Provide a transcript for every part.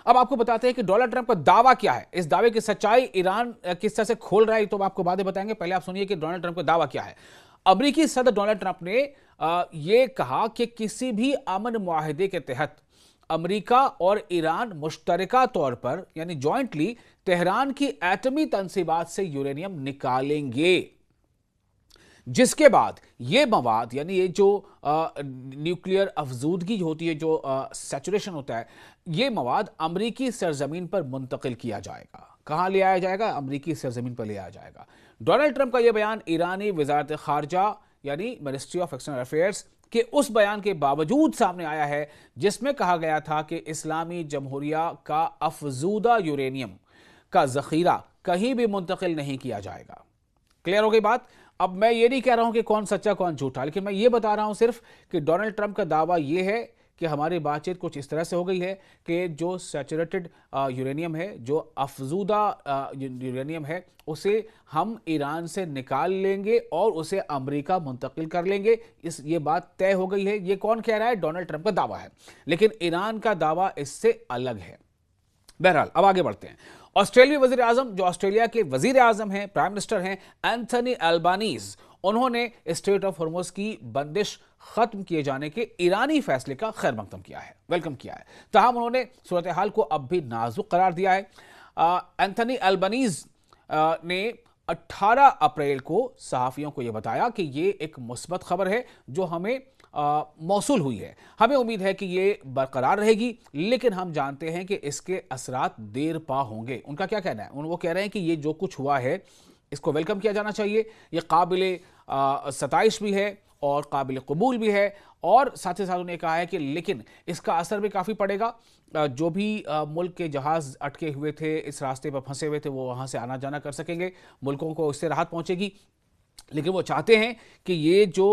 अब आपको बताते हैं कि डोनाल्ड ट्रंप का दावा क्या है, इस दावे की सच्चाई ईरान किस तरह से खोल रहा है, तो आपको बातें बताएंगे। पहले आप सुनिए कि डोनाल्ड ट्रंप का दावा क्या है। अमेरिकी सदर डोनाल्ड ट्रंप ने यह कहा कि किसी भी अमन मुआहदे के तहत अमेरिका और ईरान मुश्तरका तौर पर यानी जॉइंटली तेहरान की एटमी तंसीबात से यूरेनियम निकालेंगे, जिसके बाद ये मवाद यानी ये जो न्यूक्लियर अफजूदगी होती है, जो सैचुरेशन होता है, ये मवाद अमरीकी सरजमीन पर मुंतकिल किया जाएगा। कहां ले आया जाएगा? अमरीकी सरजमीन पर ले आया जाएगा। डोनाल्ड ट्रंप का यह बयान ईरानी वजारत खारजा यानी मिनिस्ट्री ऑफ एक्सटर्नल अफेयर्स के उस बयान के बावजूद सामने आया है जिसमें कहा गया था कि इस्लामी जमहूरिया का अफजूदा यूरेनियम का जखीरा कहीं भी मुंतकिल नहीं किया जाएगा। क्लियर हो गई बात? अब मैं ये नहीं कह रहा हूं कि कौन सच्चा कौन झूठा, लेकिन मैं ये बता रहा हूं सिर्फ कि डोनाल्ड ट्रंप का दावा ये है कि हमारी बातचीत कुछ इस तरह से हो गई है कि जो सैचुरेटेड यूरेनियम है, जो अफजूदा यूरेनियम है, उसे हम ईरान से निकाल लेंगे और उसे अमेरिका मुंतकिल कर लेंगे। ये बात तय हो गई है। ये कौन कह रहा है? डोनाल्ड ट्रंप का दावा है, लेकिन ईरान का दावा इससे अलग है। बहरहाल अब आगे बढ़ते हैं। ऑस्ट्रेलियाई वजीर आजम, जो ऑस्ट्रेलिया के वजीर आजम हैं, प्राइम मिनिस्टर हैं, एंथनी अल्बानीज, उन्होंने स्ट्रेट ऑफ हॉर्मुज की बंदिश खत्म किए जाने के ईरानी फैसले का खैर मकदम किया है, वेलकम किया है। ताहम उन्होंने सूरत हाल को अब भी नाजुक करार दिया है। एंथनी अल्बानीज ने 18 अप्रैल को सहाफियों को यह बताया कि यह एक मुस्बत खबर है जो हमें मौसूल हुई है। हमें उम्मीद है कि ये बरकरार रहेगी, लेकिन हम जानते हैं कि इसके असरात देर पा होंगे। उनका क्या कहना है? वो कह रहे हैं कि ये जो कुछ हुआ है इसको वेलकम किया जाना चाहिए, ये काबिल सताइश भी है और काबिल कबूल भी है, और साथ ही साथ उन्होंने कहा है कि लेकिन इसका असर भी काफ़ी पड़ेगा। जो भी मुल्क के जहाज़ अटके हुए थे, इस रास्ते पर फंसे हुए थे, वो वहाँ से आना जाना कर सकेंगे, मुल्कों को इससे राहत पहुँचेगी। लेकिन वो चाहते हैं कि ये जो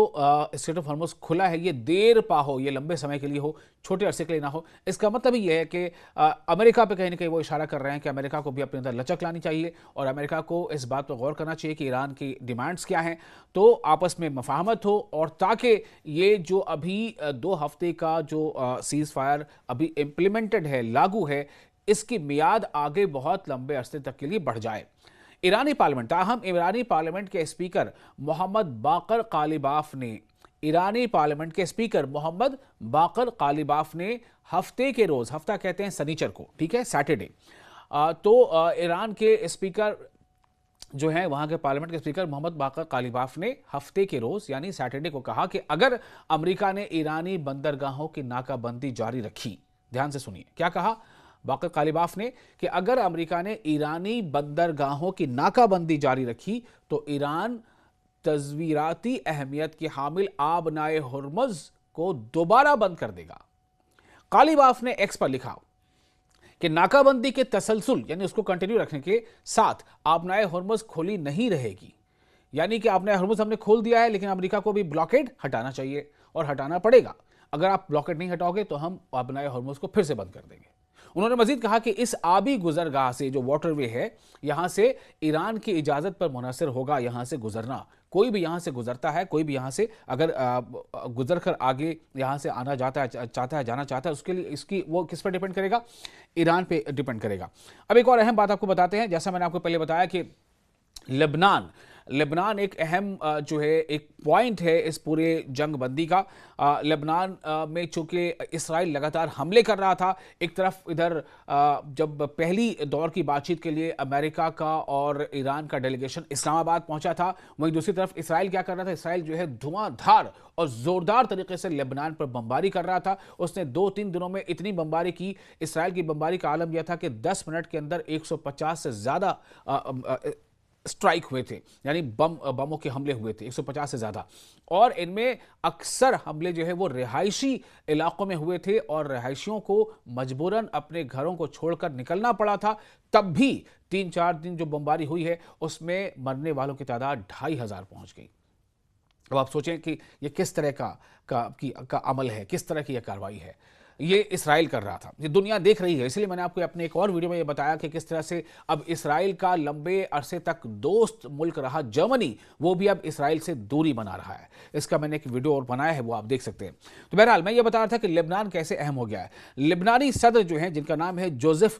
स्ट्रेट ऑफ हॉर्मुज खुला है ये देर पा हो, ये लंबे समय के लिए हो, छोटे अरसे के लिए ना हो। इसका मतलब ही ये है कि अमेरिका पे कहीं ना कहीं वो इशारा कर रहे हैं कि अमेरिका को भी अपने अंदर लचक लानी चाहिए और अमेरिका को इस बात पर गौर करना चाहिए कि ईरान की डिमांड्स क्या हैं, तो आपस में मफाहमत हो, और ताकि ये जो अभी 2 हफ्ते का जो सीज़ फायर अभी इम्प्लीमेंटेड है, लागू है, इसकी मियाद आगे बहुत लंबे अरसे तक के लिए बढ़ जाए। ईरानी पार्लियामेंट, ताहम ईरानी पार्लियामेंट के स्पीकर मोहम्मद बाकर कालिबाफ ने हफ्ते के रोज, हफ्ता कहते हैं सनीचर को, ठीक है, सैटरडे, तो ईरान के स्पीकर जो हैं, वहां के पार्लियामेंट के स्पीकर मोहम्मद बाकर कालिबाफ ने हफ्ते के रोज यानी सैटरडे को कहा कि अगर अमेरिका ने ईरानी बंदरगाहों की नाकाबंदी जारी रखी, ध्यान से सुनिए क्या कहा बाकर कालिबाफ ने, कि अगर अमेरिका ने ईरानी बंदरगाहों की नाकाबंदी जारी रखी तो ईरान तज़वीराती अहमियत की हामिल आबनाए हुर्मुज़ को दोबारा बंद कर देगा। कालिबाफ ने एक्स पर लिखा कि नाकाबंदी के तसलसल यानी उसको कंटिन्यू रखने के साथ आबनाए हुर्मुज़ खुली नहीं रहेगी, यानी कि आबनाए हुर्मुज़ हमने खोल दिया है, लेकिन अमेरिका को भी ब्लॉकेड हटाना चाहिए और हटाना पड़ेगा। अगर आप ब्लॉकेड नहीं हटाओगे तो हम आबनाए हुर्मुज़ को फिर से बंद कर देंगे। उन्होंने मजीद कहा कि इस आबी गुजरगाह से, जो वाटरवे है, यहां से ईरान की इजाजत पर मुनहसर होगा यहां से गुजरना। कोई भी यहां से गुजरता है, कोई भी यहां से अगर गुजर कर आगे यहां से आना चाहता है, जाना चाहता है, उसके लिए इसकी वो किस पर डिपेंड करेगा? ईरान पे डिपेंड करेगा। अब एक और अहम बात आपको बताते हैं। जैसा मैंने आपको पहले बताया कि लेबनान एक अहम जो है एक पॉइंट है इस पूरे जंग बंदी का। लेबनान में चूंकि इसराइल लगातार हमले कर रहा था, एक तरफ इधर जब पहली दौर की बातचीत के लिए अमेरिका का और ईरान का डेलीगेशन इस्लामाबाद पहुंचा था, वहीं दूसरी तरफ इसराइल क्या कर रहा था? इसराइल जो है धुआंधार और जोरदार तरीके से लेबनान पर बमबारी कर रहा था। उसने 2-3 दिनों में इतनी बमबारी की, इसराइल की बमबारी का आलम यह था कि 10 मिनट के अंदर 150 से ज्यादा स्ट्राइक हुए थे, यानी बमों के हमले हुए थे 150 से ज्यादा, और इनमें अक्सर हमले जो है वो रिहायशी इलाकों में हुए थे और रिहायशियों को मजबूरन अपने घरों को छोड़कर निकलना पड़ा था। तब भी 3-4 दिन जो बमबारी हुई है उसमें मरने वालों की तादाद 2500 पहुंच गई। अब आप सोचें कि ये किस तरह का अमल है, किस तरह की यह कार्रवाई है। ये इसराइल कर रहा था, ये दुनिया देख रही है। इसलिए मैंने आपको अपने एक और वीडियो में ये बताया कि किस तरह से अब इसराइल का लंबे अरसे तक दोस्त मुल्क रहा जर्मनी, वो भी अब इसराइल से दूरी बना रहा है। इसका मैंने एक वीडियो और बनाया है, वो आप देख सकते हैं। तो बहरहाल मैं ये बता रहा था कि लेबनान कैसे अहम हो गया है। लेबनानी सदर जो है, जिनका नाम है जोसेफ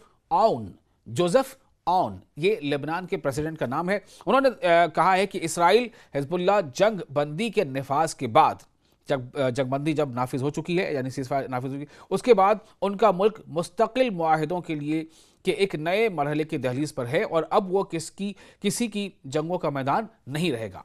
ऑन, ये लेबनान के प्रेसिडेंट का नाम है। उन्होंने कहा है कि इसराइल हिजबुल्लाह जंग बंदी के निफाज के बाद, जंगबंदी जब नाफिज हो चुकी है, यानी सीज़फायर नाफिज हो चुकी है, उसके बाद उनका मुल्क मुस्तकिल मुआहिदों के लिए के एक नए मरहले की दहलीज पर है और अब वो किसी की जंगों का मैदान नहीं रहेगा।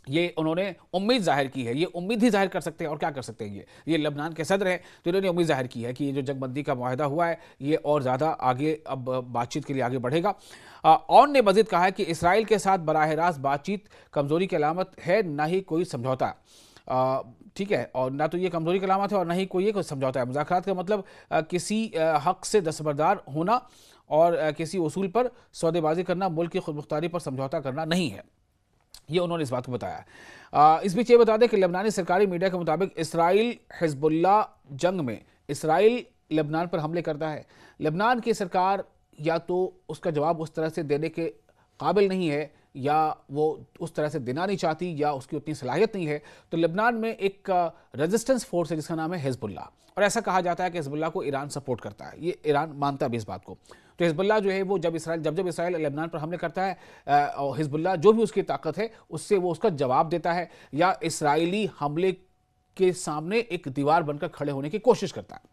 ये उन्होंने उम्मीद जाहिर की है। ये उम्मीद ही जाहिर कर सकते हैं, और क्या कर सकते हैं। ये लेबनान के सदर हैं, तो इन्होंने उम्मीद जाहिर की है कि ये जो जंगबंदी का मुआहिदा हुआ है, ये और ज़्यादा आगे अब बातचीत के लिए आगे बढ़ेगा। ऑन ने मजीद कहा है कि इसराइल के साथ बराह रास्त बातचीत कमज़ोरी की अलामत है, ना ही कोई समझौता। ठीक है, और ना तो ये कमज़ोरी की अलामत है और ना ही कोई समझौता है। मुज़ाकरात का मतलब किसी हक़ से दस्तबरदार होना और किसी उसूल पर सौदेबाजी करना, मुल्क की खुदमुख्तारी पर समझौता करना नहीं है। ये उन्होंने इस बात को बताया। इस बीच ये बता दें कि लेबनानी सरकारी मीडिया के मुताबिक इसराइल हिजबुल्लाह जंग में इसराइल लेबनान पर हमले करता है। लेबनान की सरकार या तो उसका जवाब उस तरह से देने के काबिल नहीं है, या वो उस तरह से देना नहीं चाहती, या उसकी उतनी सलाहियत नहीं है। तो लेबनान में एक रेजिस्टेंस फोर्स है जिसका नाम है हिजबुल्लाह, और ऐसा कहा जाता है कि हिजबुल्लाह को ईरान सपोर्ट करता है। ये ईरान मानता भी इस बात को। तो हिजबुल्लाह जो है वो जब इसराइल लेबनान पर हमले करता है, और हिजबुल्लाह जो भी उसकी ताकत है उससे वो उसका जवाब देता है, या इसराइली हमले के सामने एक दीवार बनकर खड़े होने की कोशिश करता है।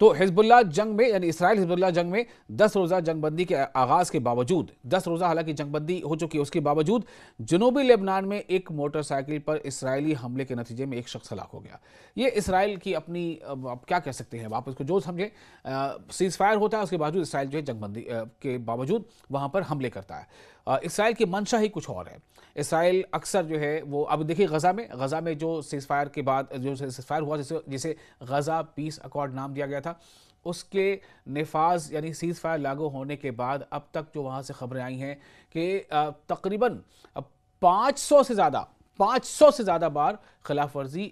तो हिजबुल्लाह जंग में, यानी इसराइल हिजबुल्लाह जंग में 10 रोज़ा जंगबंदी के आगाज़ के बावजूद, 10 रोज़ा हालांकि जंगबंदी हो चुकी है, उसके बावजूद जनूबी लेबनान में एक मोटरसाइकिल पर इसराइली हमले के नतीजे में एक शख्स हलाक हो गया। ये इसराइल की अपनी, अब क्या कह सकते हैं आप इसको, जो समझे, सीज़ फायर होता है, उसके बावजूद इसराइल जो है जंगबंदी के बावजूद वहाँ पर हमले करता है। इसराइल की मंशा ही कुछ और है। इसराइल अक्सर जो है वो, अब देखिए गज़ा में जो सीज़ फायर के बाद जो सीज़ फायर हुआ, जिसे गज़ा पीस अकॉर्ड नाम दिया गया था, उसके नफाज यानी सीज़ फायर लागू होने के बाद अब तक जो वहाँ से खबरें आई हैं कि तकरीबन 500 से ज़्यादा बार खिलाफ वर्जी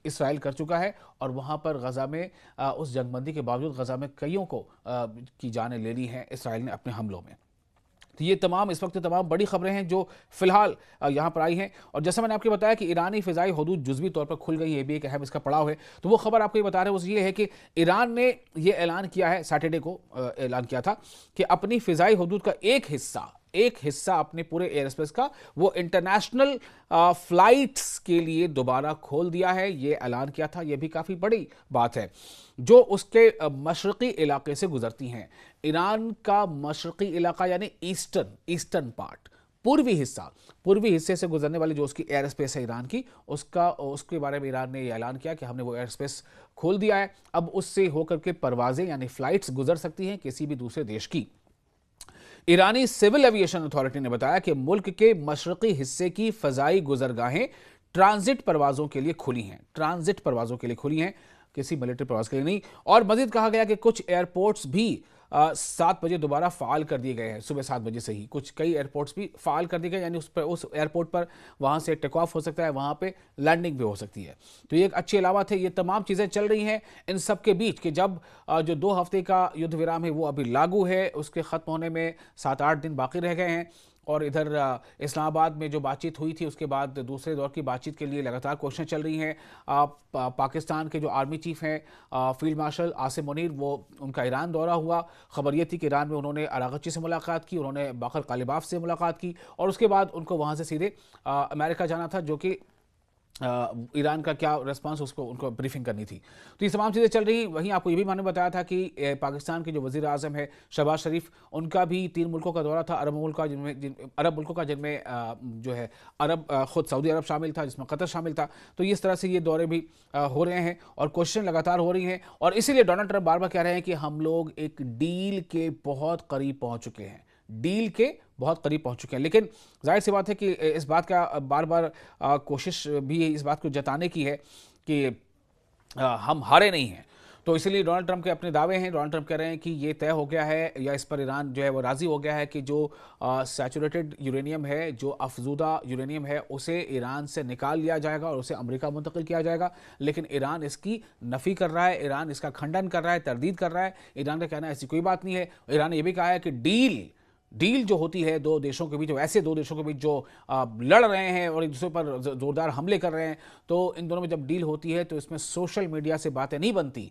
इसराइल कर चुका है, और वहाँ पर गज़ा में उस जंगबंदी के बावजूद गज़ा में कईयों को की जानें ले ली हैं इसराइल ने अपने हमलों में। तो ये तमाम इस वक्त तमाम बड़ी खबरें हैं जो फिलहाल यहाँ पर आई हैं। और जैसा मैंने आपको बताया कि ईरानी फ़िज़ाई हदूद जुज़वी तौर पर खुल गई है, ये भी एक अहम इसका पड़ाव है। तो वो खबर आपको ये बता रहे हैं, वो ये है कि ईरान ने ये ऐलान किया है, सैटरडे को ऐलान किया था कि अपनी फ़िज़ाई हदूद का एक हिस्सा अपने पूरे एयर स्पेस का वो इंटरनेशनल फ्लाइट्स के लिए दोबारा खोल दिया है। ये ऐलान किया था, ये भी काफ़ी बड़ी बात है, जो उसके मशरक़ी इलाके से गुजरती हैं। ईरान का मशरक़ी इलाका यानी ईस्टर्न पार्ट, पूर्वी हिस्से से गुजरने वाली जो उसकी एयर स्पेस है ईरान की, उसके बारे में ईरान ने ये ऐलान किया कि हमने वो एयर स्पेस खोल दिया है। अब उससे होकर के परवाजें यानी फ़्लाइट्स गुजर सकती हैं किसी भी दूसरे देश की। ईरानी सिविल एविएशन अथॉरिटी ने बताया कि मुल्क के मशरक़ी हिस्से की फ़ज़ाई गुज़रगाहें ट्रांजिट परवाज़ों के लिए खुली हैं, किसी मिलिट्री प्रवास के लिए नहीं। और मज़ीद कहा गया कि कुछ एयरपोर्ट्स भी 7 बजे दोबारा फ़ाल कर दिए गए हैं। सुबह 7 बजे से ही कई एयरपोर्ट्स भी फ़ाल कर दिए गए, यानी उस एयरपोर्ट पर वहाँ से टेक ऑफ हो सकता है, वहाँ पे लैंडिंग भी हो सकती है। तो ये एक अच्छी अलामत है। ये तमाम चीज़ें चल रही हैं इन सब के बीच कि जब जो 2 हफ्ते का युद्ध विराम है वो अभी लागू है, उसके ख़त्म होने में 7-8 दिन बाकी रह गए हैं। और इधर इस्लामाबाद में जो बातचीत हुई थी उसके बाद दूसरे दौर की बातचीत के लिए लगातार कोशिशें चल रही हैं। पाकिस्तान के जो आर्मी चीफ हैं फील्ड मार्शल आसिम मुनीर, वो उनका ईरान दौरा हुआ। खबर ये थी कि ईरान में उन्होंने अरागची से मुलाकात की, उन्होंने बाकर कालिबाफ से मुलाकात की, और उसके बाद उनको वहाँ से सीधे अमेरिका जाना था, जो कि ईरान का क्या रिस्पांस उनको ब्रीफिंग करनी थी। तो ये तमाम चीज़ें चल रही। वहीं आपको ये भी मैंने बताया था कि पाकिस्तान के जो वज़ीर आज़म है शहबाज शरीफ, उनका भी 3 मुल्कों का दौरा था, अरब मुल्कों का जिनमें जो है ख़ुद सऊदी अरब शामिल था, जिसमें कतर शामिल था। तो इस तरह से ये दौरे भी हो रहे हैं और कोशिशें लगातार हो रही हैं, और इसीलिए डोनाल्ड ट्रंप बार बार कह रहे हैं कि हम लोग एक डील के बहुत करीब पहुँच चुके हैं, लेकिन जाहिर सी बात है कि इस बात का बार बार कोशिश भी इस बात को जताने की है कि हम हारे नहीं हैं। तो इसीलिए डोनाल्ड ट्रंप के अपने दावे हैं। डोनाल्ड ट्रंप कह रहे हैं कि ये तय हो गया है, या इस पर ईरान जो है वो राजी हो गया है कि जो सैचुरेटेड यूरेनियम है, जो अफजूदा यूरेनियम है, उसे ईरान से निकाल लिया जाएगा और उसे अमेरिका मुंतकिल किया जाएगा। लेकिन ईरान इसकी नफी कर रहा है, ईरान इसका खंडन कर रहा है, तरदीद कर रहा है। ईरान का कहना है ऐसी कोई बात नहीं है। ईरान ने यह भी कहा है कि डील जो होती है दो देशों के बीच, ऐसे दो देशों के बीच जो लड़ रहे हैं और एक दूसरे पर जोरदार हमले कर रहे हैं, तो इन दोनों में जब डील होती है तो इसमें सोशल मीडिया से बातें नहीं बनती।